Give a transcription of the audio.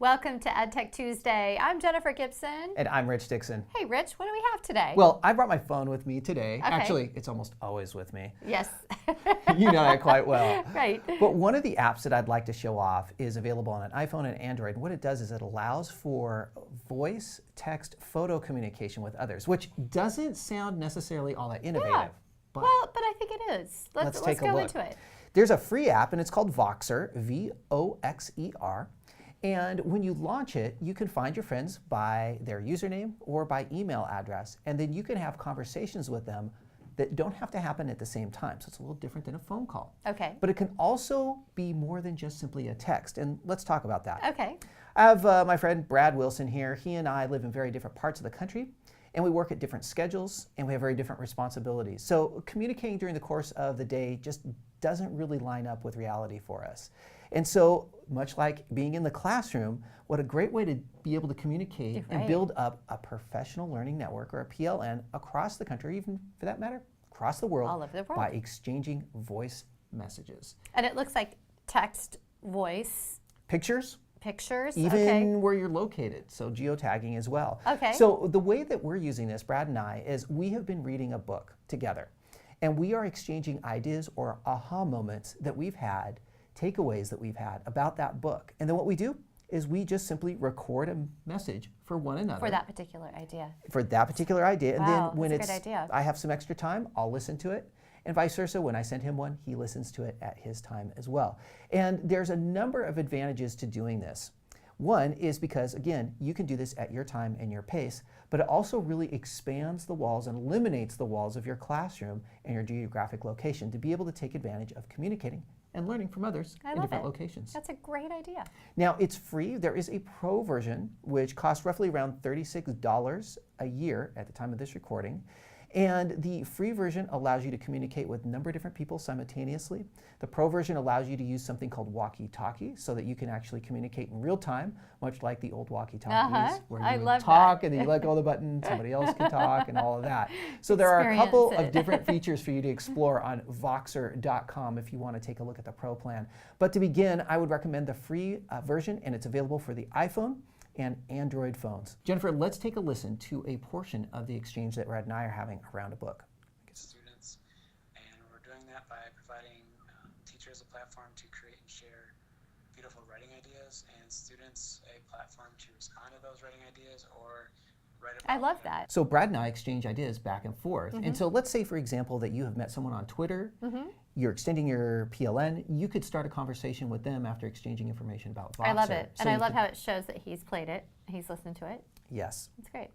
Welcome to EdTech Tuesday. I'm Jennifer Gibson. And I'm Rich Dixon. Hey, Rich, what do we have today? Well, I brought my phone with me today. Okay. Actually, it's almost always with me. Yes. You know that quite well. Right. But one of the apps that I'd like to show off is available on an iPhone and Android. What it does is it allows for voice, text, photo communication with others, which doesn't sound necessarily all that innovative. Yeah. But But I think it is. Let's take a go look. into it. There's a free app, and it's called Voxer, V-O-X-E-R. And when you launch it, you can find your friends by their username or by email address. And then you can have conversations with them that don't have to happen at the same time. So it's a little different than a phone call. Okay. But it can also be more than just simply a text. And let's talk about that. Okay. I have my friend Brad Wilson here. He and I live in very different parts of the country. And we work at different schedules, and we have very different responsibilities. So communicating during the course of the day just doesn't really line up with reality for us. And so, much like being in the classroom, what a great way to be able to communicate and build up a professional learning network, or a PLN, across the country, even for that matter, across the world, All over the world. by exchanging voice messages. And it looks like text, voice, Pictures, pictures. even Okay. where you're located, so geotagging as well. Okay. So the way that we're using this, Brad and I, is we have been reading a book together, and we are exchanging ideas or aha moments that we've had, takeaways that we've had about that book. And then what we do is we just simply record a message for one another. For that particular idea. For that particular idea. And Wow, then when that's a great idea. I have some extra time, I'll listen to it. And vice versa, when I send him one, he listens to it at his time as well. And there's a number of advantages to doing this. One is because, again, you can do this at your time and your pace, but it also really expands the walls and eliminates the walls of your classroom and your geographic location to be able to take advantage of communicating and learning from others in different locations. That's a great idea. Now, it's free. There is a pro version, which costs roughly around $36 a year at the time of this recording. And the free version allows you to communicate with a number of different people simultaneously. The pro version allows you to use something called walkie-talkie so that you can actually communicate in real time, much like the old walkie-talkies where I you would love talk that. and then you let go of the button, somebody else can talk and all of that. So there are a couple Experience of it. different features for you to explore on Voxer.com if you want to take a look at the pro plan. But to begin, I would recommend the free version, and it's available for the iPhone and Android phones. Jennifer, let's take a listen to a portion of the exchange that Brad and I are having around a book. Students, and we're doing that by providing teachers a platform to create and share beautiful writing ideas, and students a platform to respond to those writing ideas or write about I love them. that. So Brad and I exchange ideas back and forth. And so let's say, for example, that you have met someone on Twitter, you're extending your PLN, you could start a conversation with them after exchanging information about Voxer. I love it. So And I you love could- how it shows that he's played it, he's listened to it. Yes. It's great.